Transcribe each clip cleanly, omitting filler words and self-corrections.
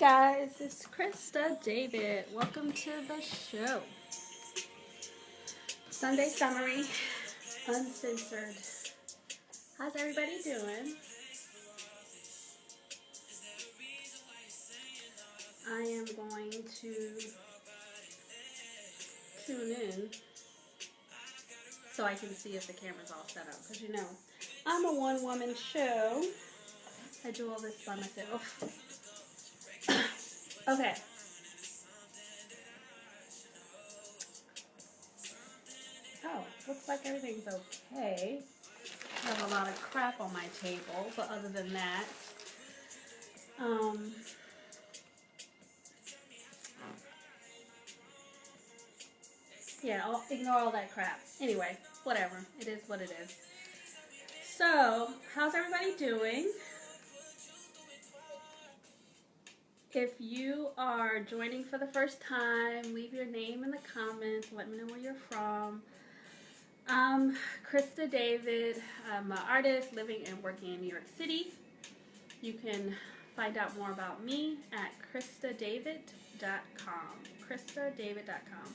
guys, it's Krista David. Welcome to the show. Sunday summary, uncensored. How's everybody doing? I am going to tune in so I can see if the camera's all set up. Because you know, I'm a one-woman show. I do all this by myself. Okay. Oh, looks like everything's okay. I have a lot of crap on my table, but other than that, yeah, I'll ignore all that crap. Anyway, whatever. It is what it is. So, how's everybody doing? If you are joining for the first time, leave your name in the comments. Let me know where you're from. I'm Krista David. I'm an artist living and working in New York City. You can find out more about me at kristadavid.com. kristadavid.com.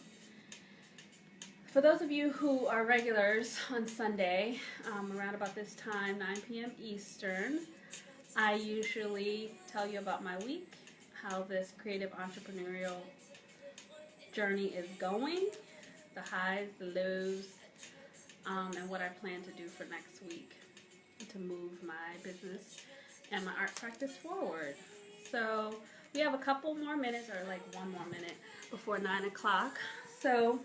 For those of you who are regulars on Sunday, around about this time, 9 p.m. Eastern, I usually tell you about my week, how this creative entrepreneurial journey is going, the highs, the lows, and what I plan to do for next week to move my business and my art practice forward. So we have a couple more minutes, or like one more minute before 9 o'clock. So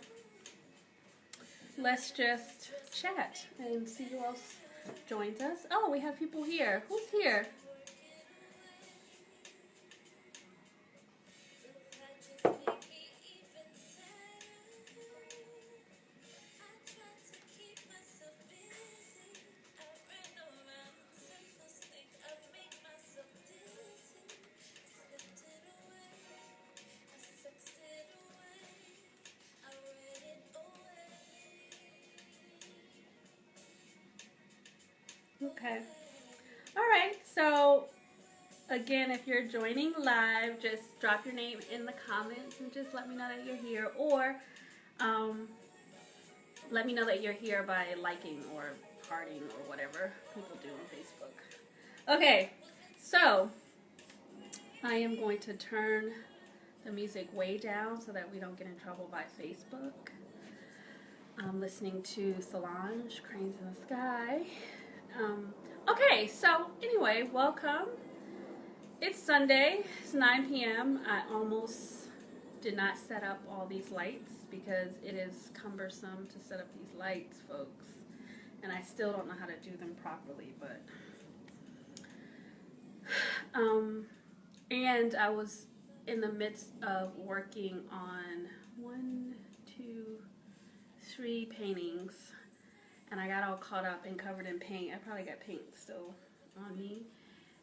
let's just chat and see who else joins us. Oh, we have people here. Who's here? Okay. All right. So, again, if you're joining live, just drop your name in the comments and just let me know that you're here. Or let me know that you're here by liking or hearting or whatever people do on Facebook. Okay. So, I am going to turn the music way down so that we don't get in trouble by Facebook. I'm listening to Solange, Cranes in the Sky. Okay, so anyway, welcome. It's Sunday, it's 9 p.m. I almost did not set up all these lights because it is cumbersome to set up these lights, folks. And I still don't know how to do them properly, but... and I was in the midst of working on 1, 2, 3 paintings. And I got all caught up and covered in paint. I probably got paint still on me.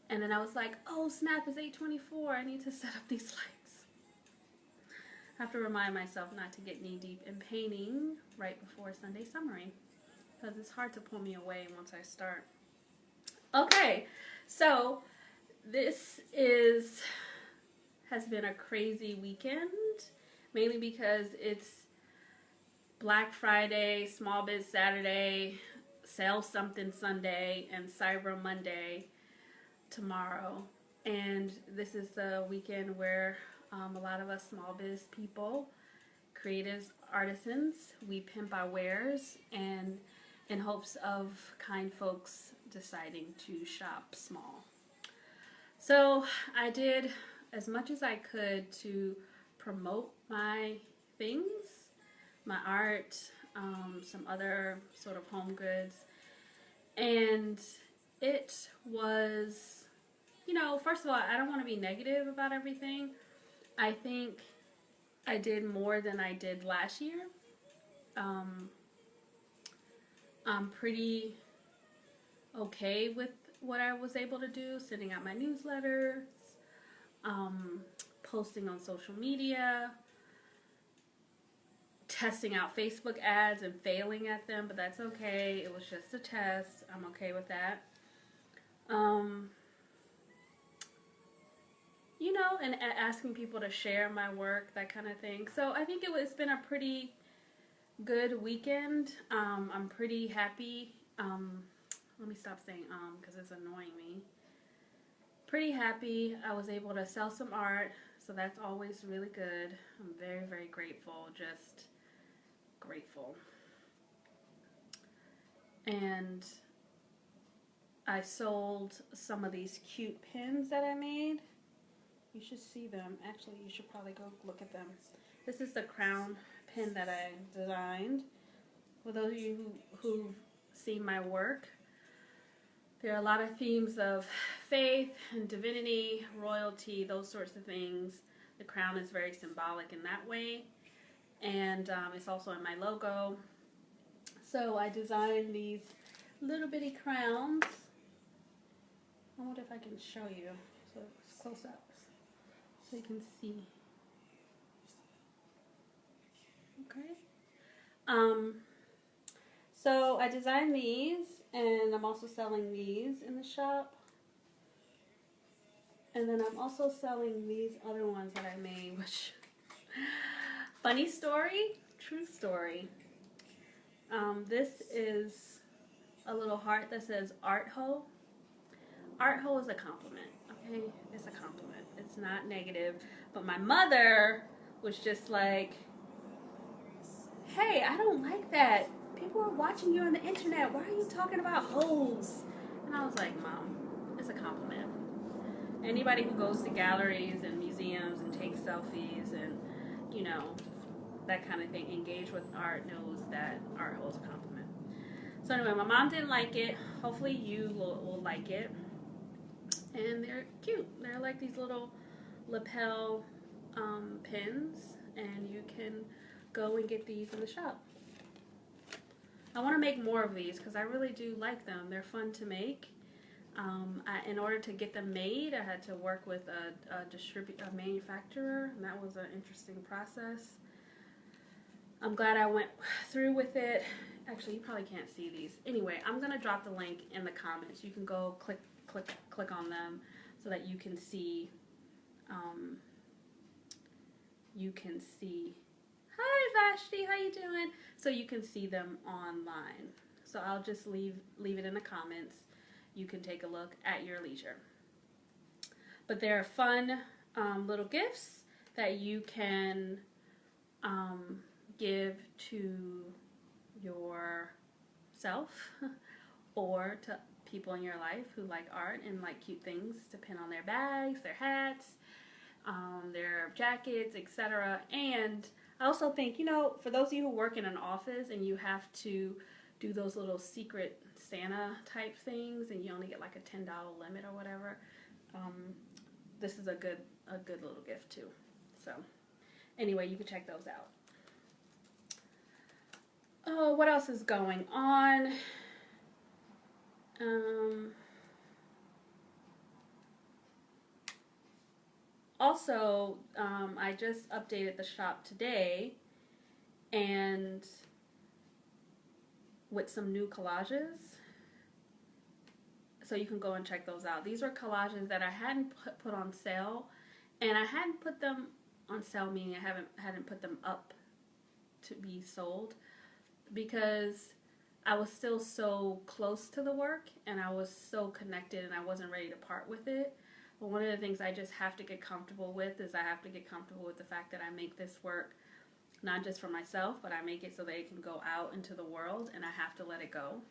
And then I was like, oh snap, it's 8:24. I need to set up these lights. I have to remind myself not to get knee deep in painting right before Sunday summary, because it's hard to pull me away once I start. Okay, so this has been a crazy weekend, mainly because it's Black Friday, Small Biz Saturday, Sell Something Sunday, and Cyber Monday tomorrow. And this is the weekend where a lot of us small biz people, creatives, artisans, we pimp our wares and in hopes of kind folks deciding to shop small. So I did as much as I could to promote my things, my art, some other sort of home goods, and it was, you know, first of all, I don't want to be negative about everything. I think I did more than I did last year. I'm pretty okay with what I was able to do, sending out my newsletters, posting on social media, testing out Facebook ads and failing at them, but that's okay. It was just a test. I'm okay with that. You know, and asking people to share my work, that kind of thing. So I think it's been a pretty good weekend. I'm pretty happy. Let me stop saying because it's annoying me. Pretty happy. I was able to sell some art, so that's always really good. I'm very, very grateful, just grateful. And I sold some of these cute pins that I made. You should see them. Actually, you should probably go look at them. This is the crown pin that I designed. For those of you who've seen my work, there are a lot of themes of faith and divinity, royalty, those sorts of things. The crown is very symbolic in that way. And it's also in my logo. So I designed these little bitty crowns. I wonder if I can show you. So it's close up so you can see. Okay. So I designed these, and I'm also selling these in the shop. And then I'm also selling these other ones that I made, which, funny story, true story. This is a little heart that says Art Ho. Art Ho is a compliment, okay? It's a compliment. It's not negative. But my mother was just like, hey, I don't like that. People are watching you on the internet. Why are you talking about hoes? And I was like, Mom, it's a compliment. Anybody who goes to galleries and museums and takes selfies and, you know, that kind of thing, engage with art, knows that art holds a compliment. So anyway, my mom didn't like it. Hopefully you will like it. And they're cute. They're like these little lapel pins, and you can go and get these in the shop. I want to make more of these because I really do like them. They're fun to make. In order to get them made, I had to work with a manufacturer, and that was an interesting process. I'm glad I went through with it. Actually, you probably can't see these. Anyway, I'm going to drop the link in the comments. You can go click on them so that you can see. Hi Vashti, how you doing? So you can see them online. So I'll just leave it in the comments. You can take a look at your leisure. But they're fun little gifts that you can give to yourself or to people in your life who like art and like cute things to pin on their bags, their hats, their jackets, etc. And I also think, you know, for those of you who work in an office and you have to do those little secret Santa type things and you only get like a $10 limit or whatever, this is a good little gift too. So anyway, you can check those out. Oh, what else is going on? Also, I just updated the shop today and with some new collages. So you can go and check those out. These are collages that I hadn't put on sale, and I hadn't put them on sale, meaning I hadn't put them up to be sold, because I was still so close to the work and I was so connected and I wasn't ready to part with it. But one of the things I just have to get comfortable with is I have to get comfortable with the fact that I make this work not just for myself, but I make it so that it can go out into the world, and I have to let it go.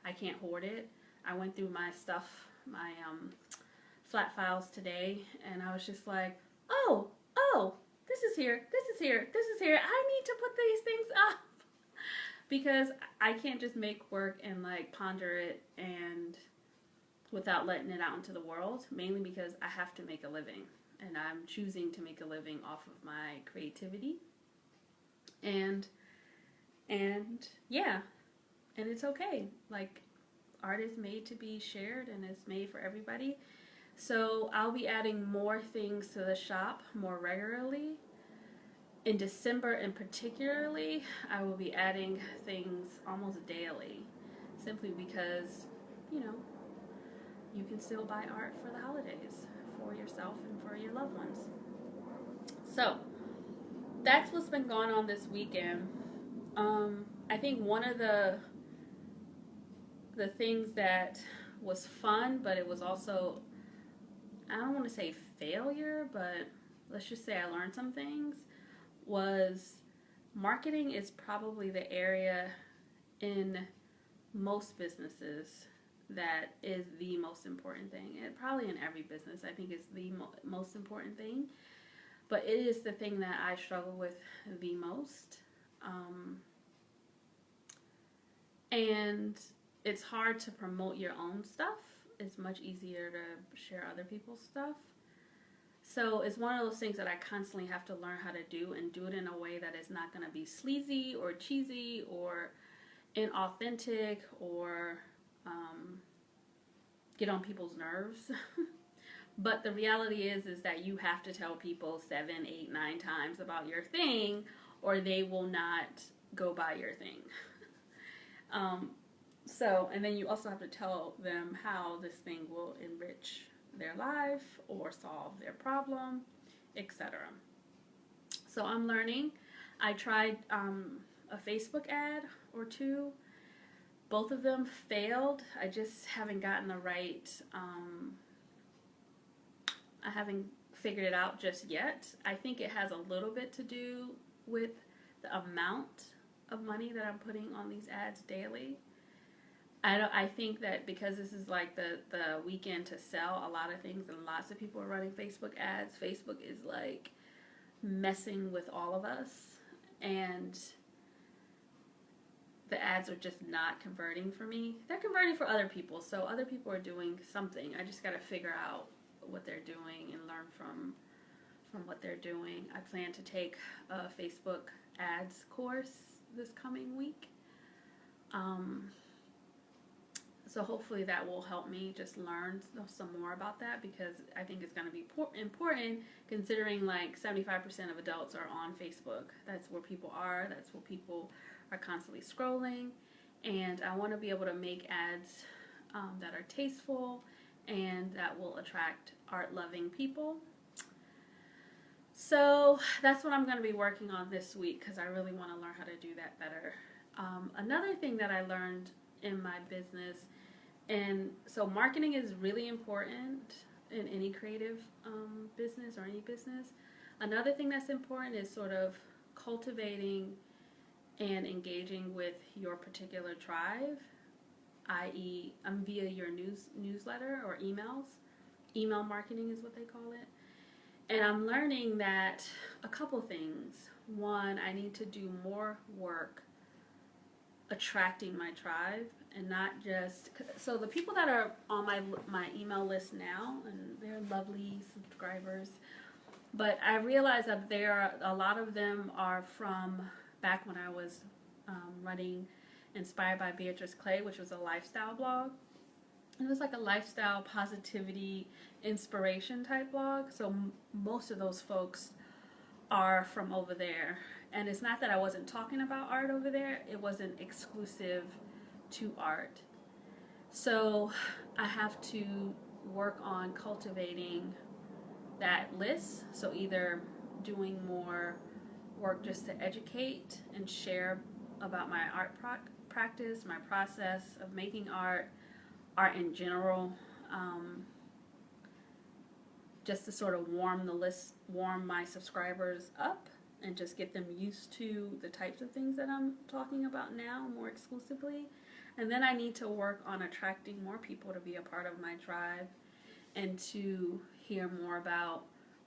I can't hoard it. I went through my stuff, my flat files today, and I was just like, oh, this is here, this is here, this is here. I need to put these things up. Because I can't just make work and like ponder it and without letting it out into the world, mainly because I have to make a living, and I'm choosing to make a living off of my creativity. And yeah, and it's okay. Like, art is made to be shared and it's made for everybody. So I'll be adding more things to the shop more regularly. In December in particularly, I will be adding things almost daily, simply because, you know, you can still buy art for the holidays, for yourself and for your loved ones. So that's what's been going on this weekend. I think one of the things that was fun, but it was also, I don't want to say failure, but let's just say I learned some things, was marketing is probably the area in most businesses that is the most important thing. And probably in every business, I think it's the most important thing. But it is the thing that I struggle with the most. And it's hard to promote your own stuff. It's much easier to share other people's stuff. So it's one of those things that I constantly have to learn how to do, and do it in a way that is not going to be sleazy or cheesy or inauthentic or get on people's nerves. But the reality is that you have to tell people 7, 8, 9 times about your thing, or they will not go buy your thing. And then you also have to tell them how this thing will enrich their life or solve their problem, etc. So I'm learning. I tried a Facebook ad or two. Both of them failed. I just haven't gotten the right, I haven't figured it out just yet. I think it has a little bit to do with the amount of money that I'm putting on these ads daily. I think that because this is like the weekend to sell a lot of things, and lots of people are running Facebook ads, Facebook is like messing with all of us, and the ads are just not converting for me. They're converting for other people, so other people are doing something. I just got to figure out what they're doing and learn from what they're doing. I plan to take a Facebook ads course this coming week. So hopefully that will help me just learn some more about that, because I think it's going to be important, considering like 75% of adults are on Facebook. That's where people are. That's where people are constantly scrolling. And I want to be able to make ads that are tasteful and that will attract art-loving people. So that's what I'm going to be working on this week, because I really want to learn how to do that better. Another thing that I learned in my business, and so marketing is really important in any creative business or any business. Another thing that's important is sort of cultivating and engaging with your particular tribe, i.e. via your newsletter or emails. Email marketing is what they call it. And I'm learning that a couple things. One, I need to do more work attracting my tribe, and not just, so the people that are on my email list now, and they're lovely subscribers, but I realize that a lot of them are from back when I was running Inspired by Beatrice Clay, which was a lifestyle blog. It was like a lifestyle, positivity, inspiration type blog. So most of those folks are from over there. And it's not that I wasn't talking about art over there. It wasn't exclusive to art. So I have to work on cultivating that list. So either doing more work just to educate and share about my art practice, my process of making art in general, just to sort of warm my subscribers up and just get them used to the types of things that I'm talking about now more exclusively. And then I need to work on attracting more people to be a part of my tribe and to hear more about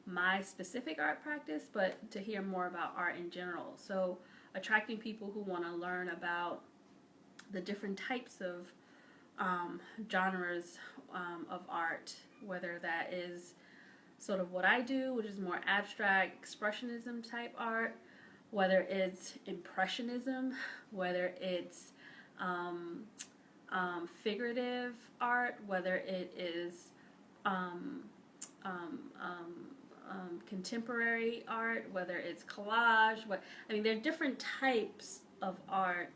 my specific art practice, but to hear more about art in general. So attracting people who want to learn about the different types of genres of art, whether that is sort of what I do, which is more abstract expressionism type art, whether it's impressionism, whether it's figurative art, whether it is contemporary art, whether it's collage. There are different types of art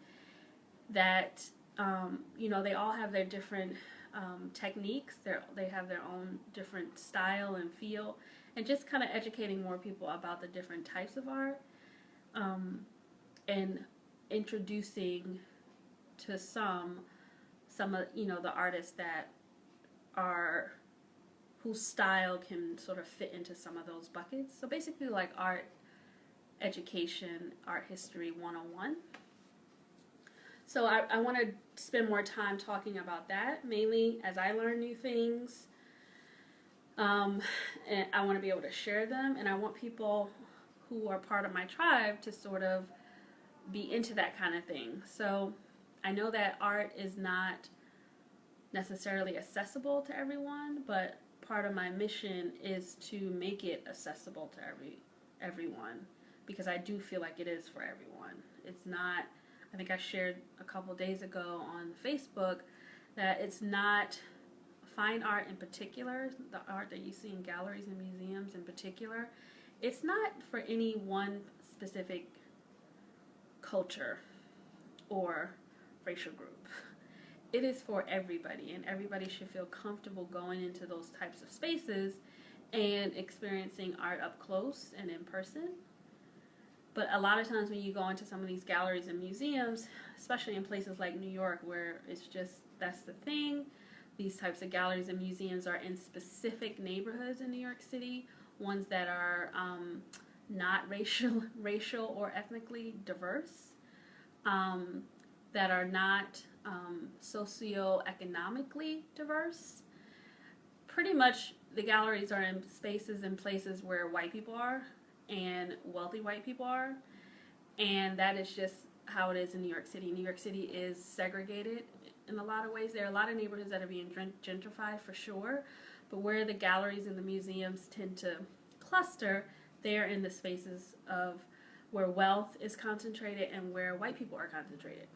that they all have their different techniques. They have their own different style and feel, and just kind of educating more people about the different types of art, and introducing to some of the artists that are whose style can sort of fit into some of those buckets. So basically like art education, art history 101. So I want to spend more time talking about that, mainly as I learn new things. And I want to be able to share them, and I want people who are part of my tribe to sort of be into that kind of thing. So I know that art is not necessarily accessible to everyone, but part of my mission is to make it accessible to everyone, because I do feel like it is for everyone. It's not, I think I shared a couple days ago on Facebook that it's not fine art in particular, the art that you see in galleries and museums in particular, it's not for any one specific culture or racial group. It is for everybody, and everybody should feel comfortable going into those types of spaces and experiencing art up close and in person. But a lot of times when you go into some of these galleries and museums, especially in places like New York, where it's just, that's the thing, these types of galleries and museums are in specific neighborhoods in New York City, ones that are not racial or ethnically diverse, that are not socioeconomically diverse. Pretty much the galleries are in spaces and places where white people are and wealthy white people are, and that is just how it is in New York City. New York City is segregated in a lot of ways. There are a lot of neighborhoods that are being gentrified for sure, but where the galleries and the museums tend to cluster, they're in the spaces of where wealth is concentrated and where white people are concentrated.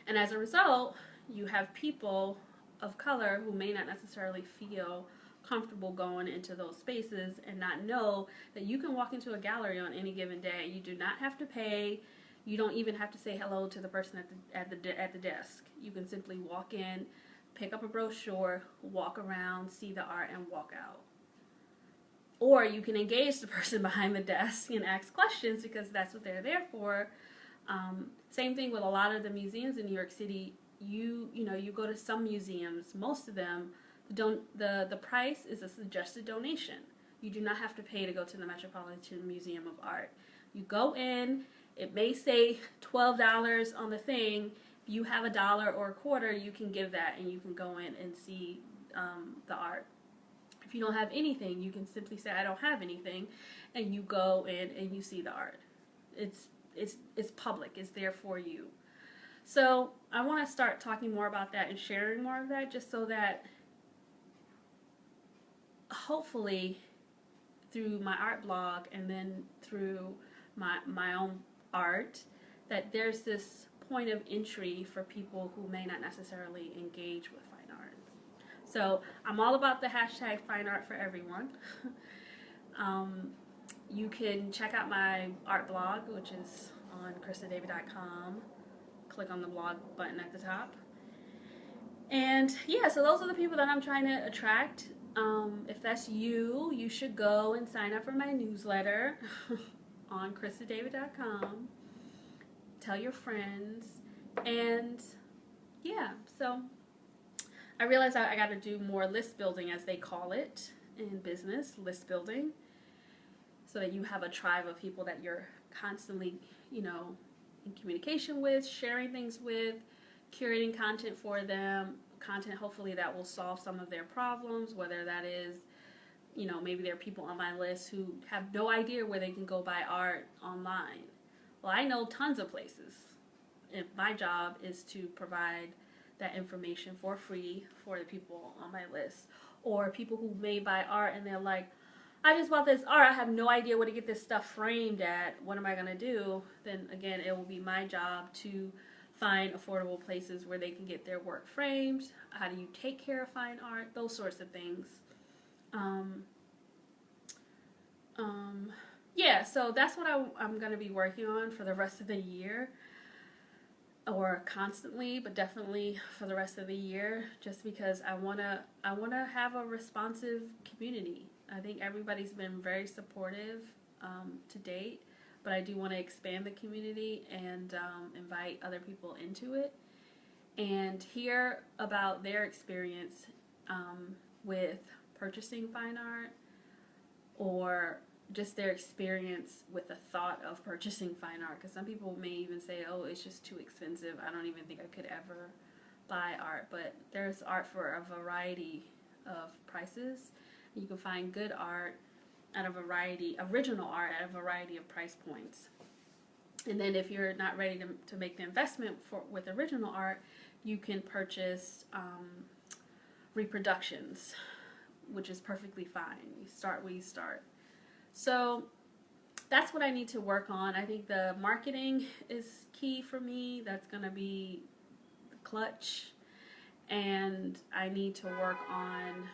And as a result, you have people of color who may not necessarily feel comfortable going into those spaces and not know that you can walk into a gallery on any given day. You do not have to pay. You don't even have to say hello to the person at the desk. You can simply walk in, pick up a brochure, walk around, see the art, and walk out. Or you can engage the person behind the desk and ask questions, because that's what they're there for. Same thing with a lot of the museums in New York City. You go to some museums, most of them, the price is a suggested donation. You do not have to pay to go to the Metropolitan Museum of Art. You go in, it may say $12 on the thing. If you have $1 or a quarter, you can give that and you can go in and see the art. If you don't have anything, you can simply say, I don't have anything, and you go in and you see the art. It's public, it's there for you. So I want to start talking more about that and sharing more of that, just so that hopefully through my art blog and then through my own art, that there's this point of entry for people who may not necessarily engage with fine art. So I'm all about the hashtag fine art for everyone. You can check out my art blog, which is on kristadavid.com. Click on the blog button at the top. And yeah, so those are the people that I'm trying to attract. If that's you, you should go and sign up for my newsletter on kristadavid.com. Tell your friends. And yeah, so I realized I got to do more list building, as they call it in business, list building, so that you have a tribe of people that you're constantly, in communication with, sharing things with, curating content for them, content hopefully that will solve some of their problems, whether that is, maybe there are people on my list who have no idea where they can go buy art online. Well, I know tons of places, and my job is to provide that information for free for the people on my list. Or people who may buy art and they're like, I just bought this art, I have no idea where to get this stuff framed at, what am I going to do? Then again, it will be my job to find affordable places where they can get their work framed. How do you take care of fine art? Those sorts of things. Yeah, so that's what I'm going to be working on for the rest of the year. or constantly, but definitely for the rest of the year, just because I wanna have a responsive community. I think everybody's been very supportive to date, but I do want to expand the community and invite other people into it and hear about their experience with purchasing fine art, or just their experience with the thought of purchasing fine art. Because some people may even say, oh, it's just too expensive. I don't even think I could ever buy art. But there's art for a variety of prices. You can find good art at a variety, original art at a variety of price points. And then if you're not ready to make the investment with original art, you can purchase reproductions, which is perfectly fine. You start where you start. So that's what I need to work on. I think the marketing is key for me. That's going to be the clutch. And I need to work on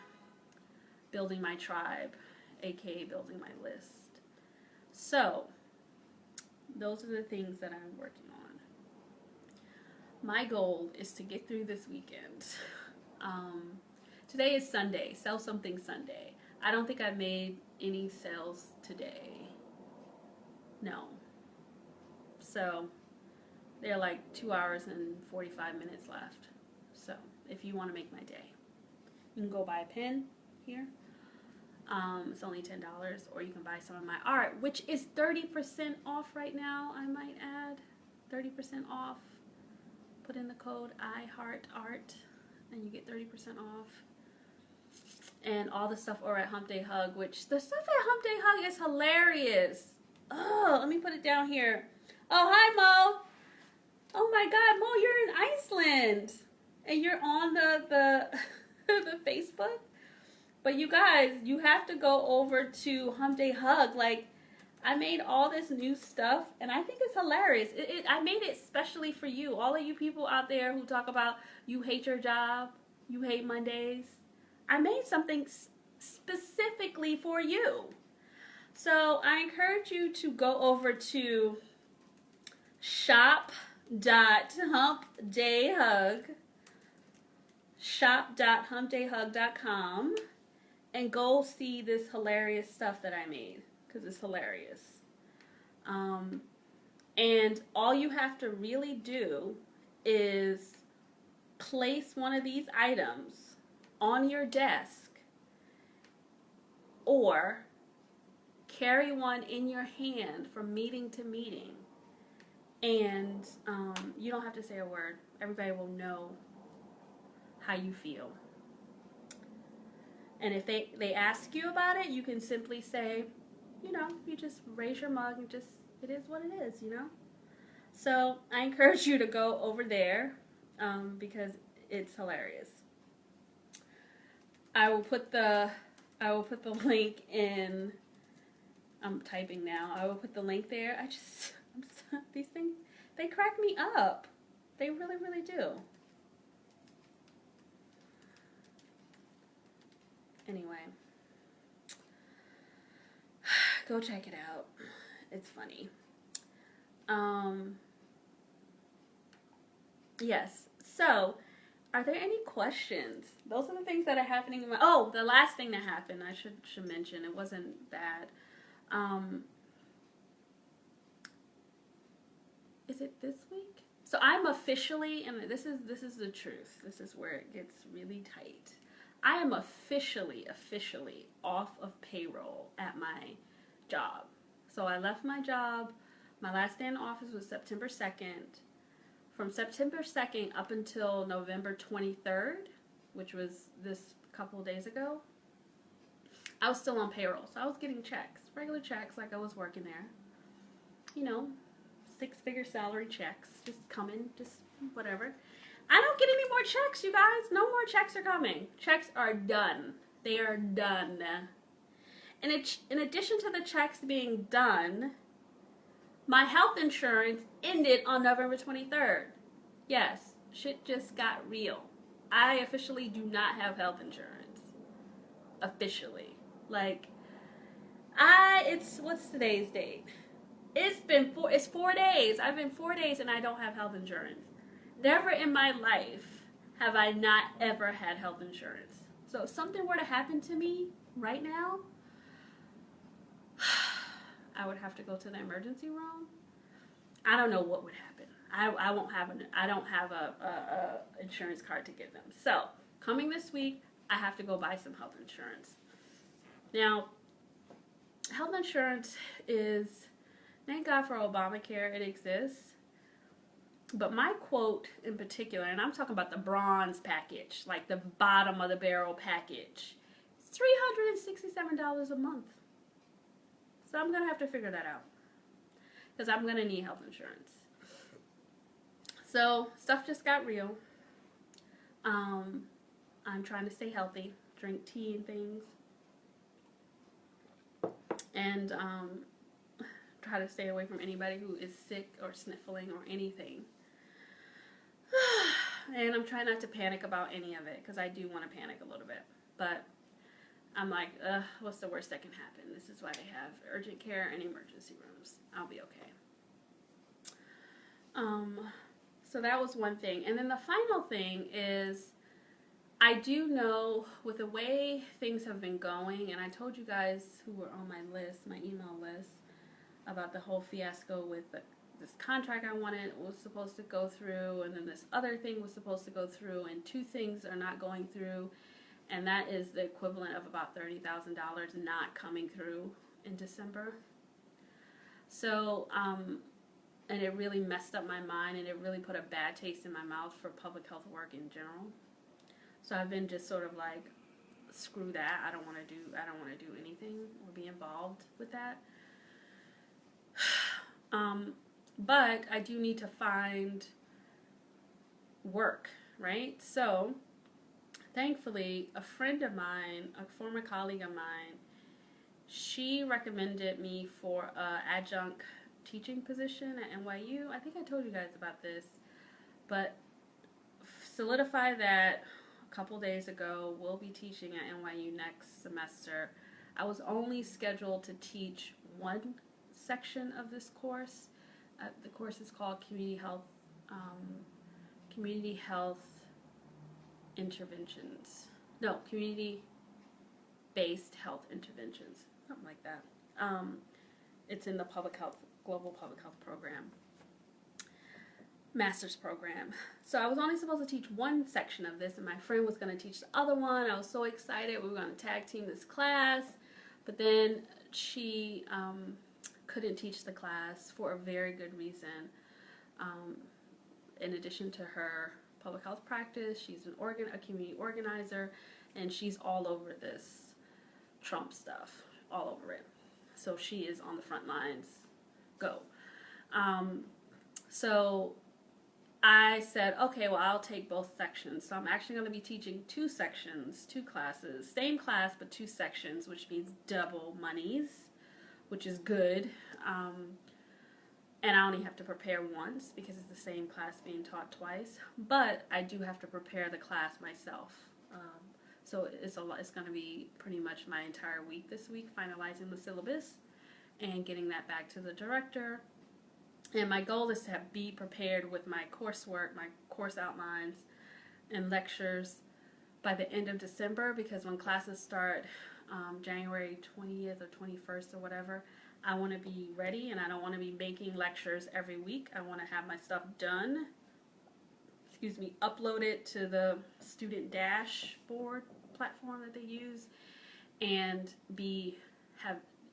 building my tribe, aka building my list. So those are the things that I'm working on. My goal is to get through this weekend. Today is Sunday, Sell Something Sunday. I don't think I made any sales today. No. So there are like 2 hours and 45 minutes left. So if you want to make my day, you can go buy a pen here. It's only $10, or you can buy some of my art, which is 30% off right now, I might add. 30% off. Put in the code IHEARTART and you get 30% off. And all the stuff over at Hump Day Hug, which the stuff at Hump Day Hug is hilarious. Oh, let me put it down here. Oh, hi, Mo. Oh my God, Mo, you're in Iceland. And you're on the the Facebook. But you guys, you have to go over to Hump Day Hug. Like, I made all this new stuff, and I think it's hilarious. I made it specially for you. All of you people out there who talk about you hate your job, you hate Mondays. I made something specifically for you. So I encourage you to go over to shop.humpdayhug.com and go see this hilarious stuff that I made, because it's hilarious. And all you have to really do is place one of these items on your desk, or carry one in your hand from meeting to meeting, and you don't have to say a word. Everybody will know how you feel. And if they ask you about it, you can simply say, you just raise your mug and it is what it is, So I encourage you to go over there because it's hilarious. I will put the link in. I'm typing now. I will put the link there. These things, they crack me up. They really, really do. Anyway, go check it out. It's funny. Yes. So, are there any questions? Those are the things that are happening in the last thing that happened, I should mention. It wasn't bad. Is it this week? So I'm officially, and this is the truth. This is where it gets really tight. I am officially off of payroll at my job. So I left my job. My last day in office was September 2nd. From September 2nd up until November 23rd, which was this couple of days ago, I was still on payroll. So I was getting checks, regular checks, like I was working there. 6-figure salary checks, just coming, just whatever. I don't get any more checks, you guys. No more checks are coming. Checks are done. They are done. And in addition to the checks being done, my health insurance ended on November 23rd. Yes, shit just got real. I officially do not have health insurance. Officially. What's today's date? It's 4 days. I've been 4 days and I don't have health insurance. Never in my life have I not ever had health insurance. So if something were to happen to me right now, I would have to go to the emergency room. I don't know what would happen. I won't have I don't have a insurance card to give them. So coming this week, I have to go buy some health insurance. Now, health insurance is, thank God for Obamacare, it exists. But my quote in particular, and I'm talking about the bronze package, like the bottom of the barrel package, it's $367 a month. So I'm going to have to figure that out, because I'm going to need health insurance. So stuff just got real. I'm trying to stay healthy, drink tea and things, and try to stay away from anybody who is sick or sniffling or anything. And I'm trying not to panic about any of it, because I do want to panic a little bit. But I'm like, what's the worst that can happen? This is why they have urgent care and emergency rooms. I'll be okay. So that was one thing. And then the final thing is, I do know with the way things have been going, and I told you guys who were on my list, my email list, about the whole fiasco with this contract I wanted was supposed to go through, and then this other thing was supposed to go through, and two things are not going through, and that is the equivalent of about $30,000 not coming through in December. So, and it really messed up my mind, and it really put a bad taste in my mouth for public health work in general. So I've been just sort of like, screw that. I don't want to do anything or be involved with that. But I do need to find work, right? So thankfully, a friend of mine, a former colleague of mine, she recommended me for an adjunct teaching position at NYU. I think I told you guys about this, but solidify that a couple days ago. We'll be teaching at NYU next semester. I was only scheduled to teach one section of this course. The course is called Community Health Interventions. No, Community-Based Health Interventions, something like that. It's in the Global Public Health Program, master's program. So I was only supposed to teach one section of this, and my friend was going to teach the other one. I was so excited. We were going to tag team this class, but then she couldn't teach the class for a very good reason. In addition to her public health practice, she's a community organizer, and she's all over this Trump stuff, all over it. So she is on the front lines. Go. So I said, okay, well, I'll take both sections. So I'm actually going to be teaching two sections, two classes, same class, but two sections, which means double monies, which is good. And I only have to prepare once because it's the same class being taught twice. But I do have to prepare the class myself. So it's going to be pretty much my entire week this week, finalizing the syllabus and getting that back to the director. And my goal is to be prepared with my coursework, my course outlines, and lectures by the end of December, because when classes start January 20th or 21st or whatever, I want to be ready, and I don't want to be making lectures every week. I want to have my stuff done, upload it to the student dashboard platform that they use, and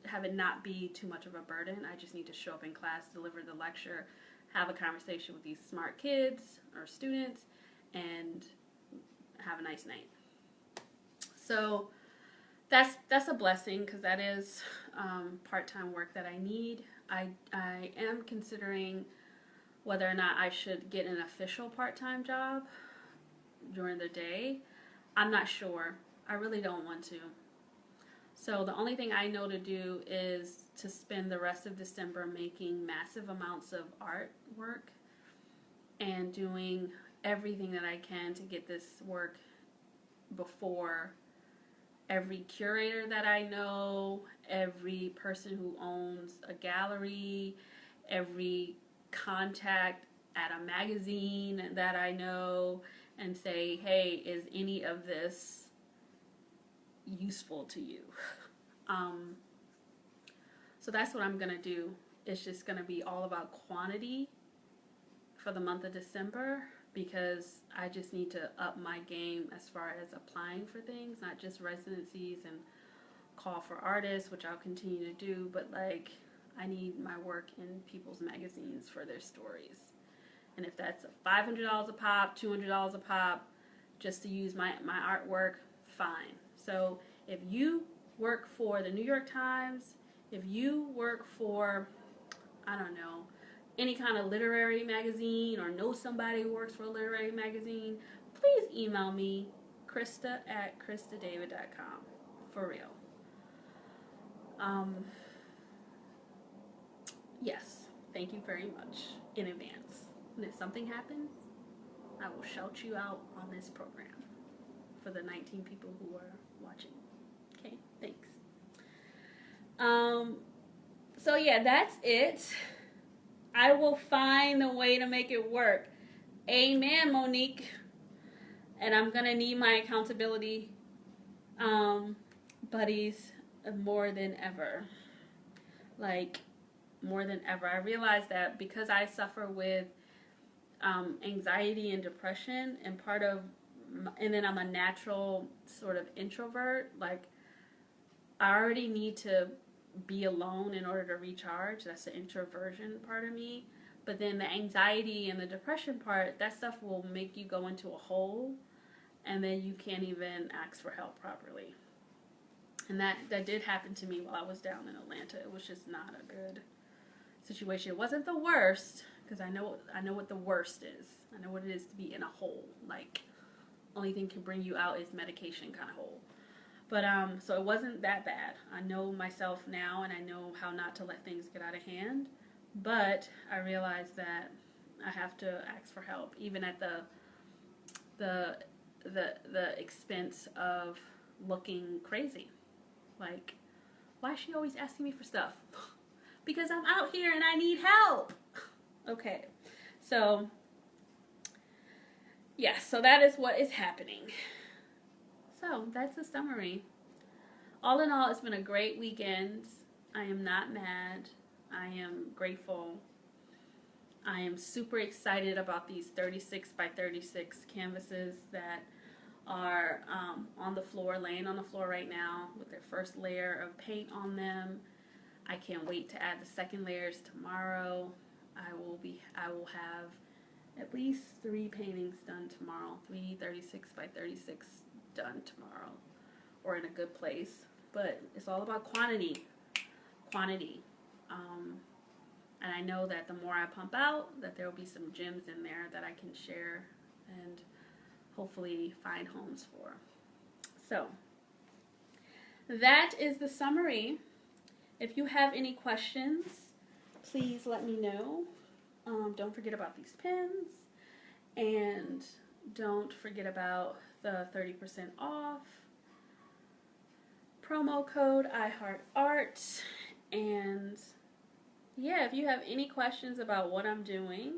have it not be too much of a burden. I just need to show up in class, deliver the lecture, have a conversation with these smart kids or students, and have a nice night. So that's a blessing, because that is part-time work that I need. I am considering whether or not I should get an official part-time job during the day. I'm not sure. I really don't want to. So the only thing I know to do is to spend the rest of December making massive amounts of artwork and doing everything that I can to get this work before every curator that I know, every person who owns a gallery, every contact at a magazine that I know and say, hey, is any of this useful to you? So that's what I'm going to do. It's just going to be all about quantity for the month of December, because I just need to up my game as far as applying for things, not just residencies and call for artists, which I'll continue to do, but like I need my work in people's magazines for their stories. And if that's $500 a pop, $200 a pop, just to use my artwork, fine. So if you work for the New York Times, if you work for, I don't know, any kind of literary magazine, or know somebody who works for a literary magazine, please email me, Krista@KristaDavid.com. For real. Yes, thank you very much in advance. And if something happens, I will shout you out on this program for the 19 people who are watching. Okay, thanks. So yeah, that's it. I will find a way to make it work. Amen, Monique. And I'm gonna need my accountability buddies more than ever. Like, more than ever. I realized that because I suffer with anxiety and depression, and then I'm a natural sort of introvert, like I already need to be alone in order to recharge. That's the introversion part of me. But then the anxiety and the depression part, that stuff will make you go into a hole, and then you can't even ask for help properly. And that did happen to me while I was down in Atlanta. It was just not a good situation. It wasn't the worst, because I know what the worst is. I know what it is to be in a hole. Like, only thing can bring you out is medication kind of hole. But so it wasn't that bad. I know myself now, and I know how not to let things get out of hand. But I realized that I have to ask for help, even at the expense of looking crazy. Like, why is she always asking me for stuff? Because I'm out here and I need help. Okay, so yeah, so that is what is happening. So that's the summary. All in all, it's been a great weekend. I am not mad. I am grateful. I am super excited about these 36 by 36 canvases that are on the floor, laying on the floor right now with their first layer of paint on them. I can't wait to add the second layers tomorrow. I will have at least 3 paintings done tomorrow. 3 36 by 36 done tomorrow, or in a good place. But it's all about quantity. And I know that the more I pump out, that there will be some gems in there that I can share and hopefully find homes for. So that is the summary. If you have any questions, please let me know. Don't forget about these pens, and don't forget about the 30% off promo code iHeartArt. And yeah, if you have any questions about what I'm doing,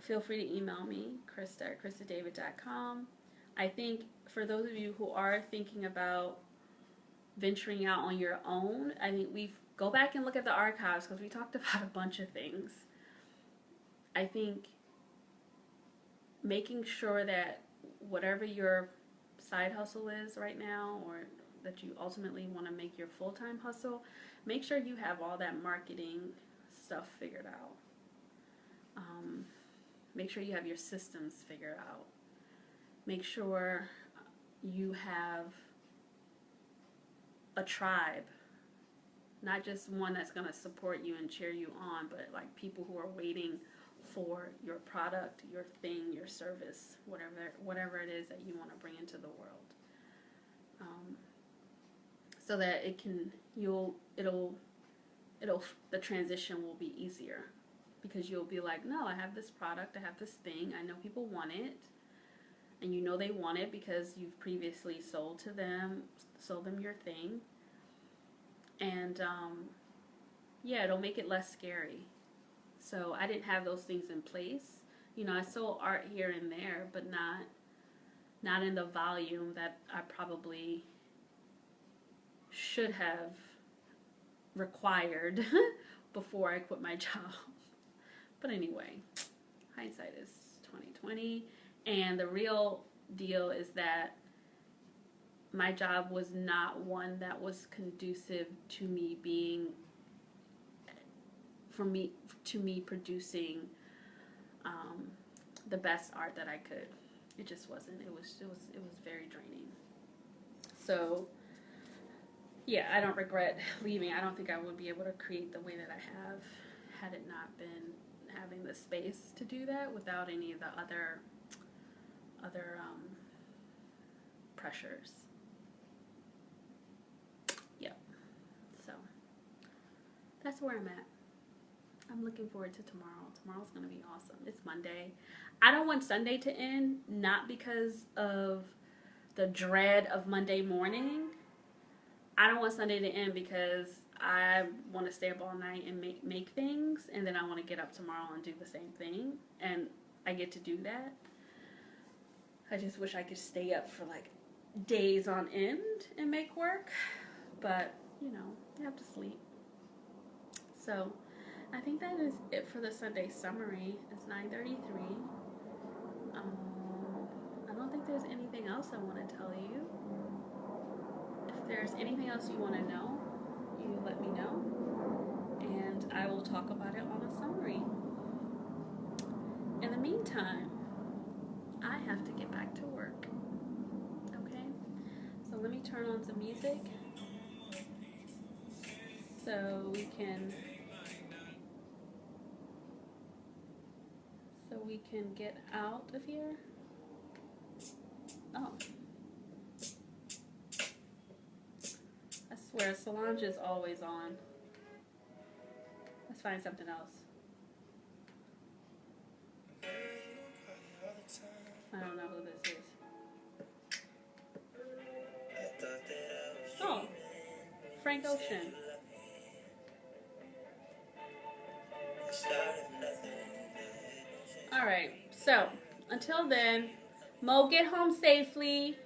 feel free to email me, Krista@KristaDavid.com. I think for those of you who are thinking about venturing out on your own, I think go back and look at the archives, because we talked about a bunch of things. I think making sure that whatever your side hustle is right now, or that you ultimately want to make your full-time hustle, make sure you have all that marketing stuff figured out. Make sure you have your systems figured out. Make sure you have a tribe, not just one that's going to support you and cheer you on, but like people who are waiting for your product, your thing, your service, whatever it is that you want to bring into the world, so that the transition will be easier, because you'll be like, no, I have this product, I have this thing, I know people want it, and you know they want it because you've previously sold them your thing, and yeah, it'll make it less scary. So I didn't have those things in place. You know, I sold art here and there, but not in the volume that I probably should have required before I quit my job. But anyway, hindsight is 2020, and the real deal is that my job was not one that was conducive to me producing the best art that I could. It just wasn't. It was very draining. So yeah, I don't regret leaving. I don't think I would be able to create the way that I have had it not been having the space to do that without any of the other pressures. Yep. So that's where I'm at. I'm looking forward to tomorrow. Tomorrow's going to be awesome. It's Monday. I don't want Sunday to end, not because of the dread of Monday morning. I don't want Sunday to end because I want to stay up all night and make things, and then I want to get up tomorrow and do the same thing, and I get to do that. I just wish I could stay up for like days on end and make work, but you know, you have to sleep. So I think that is it for the Sunday summary. It's 9:33. I don't think there's anything else I want to tell you. If there's anything else you want to know, you let me know, and I will talk about it on a summary. In the meantime, I have to get back to work. Okay? So let me turn on some music so we can get out of here. Oh. I swear, Solange is always on. Let's find something else. I don't know who this is. Oh, Frank Ocean. Alright, so until then, Mo, get home safely.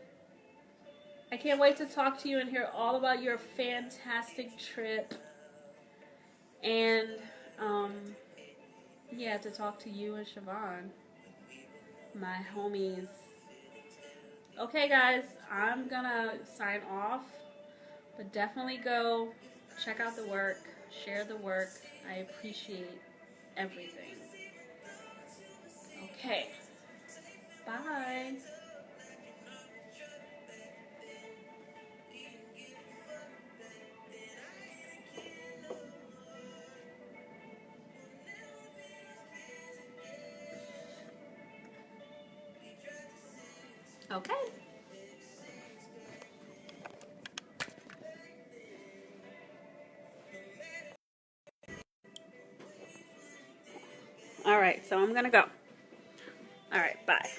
I can't wait to talk to you and hear all about your fantastic trip. And, yeah, to talk to you and Siobhan, my homies. Okay, guys, I'm gonna sign off, but definitely go check out the work, share the work. I appreciate everything. Okay, bye. Okay. All right, so I'm gonna go. All right, bye.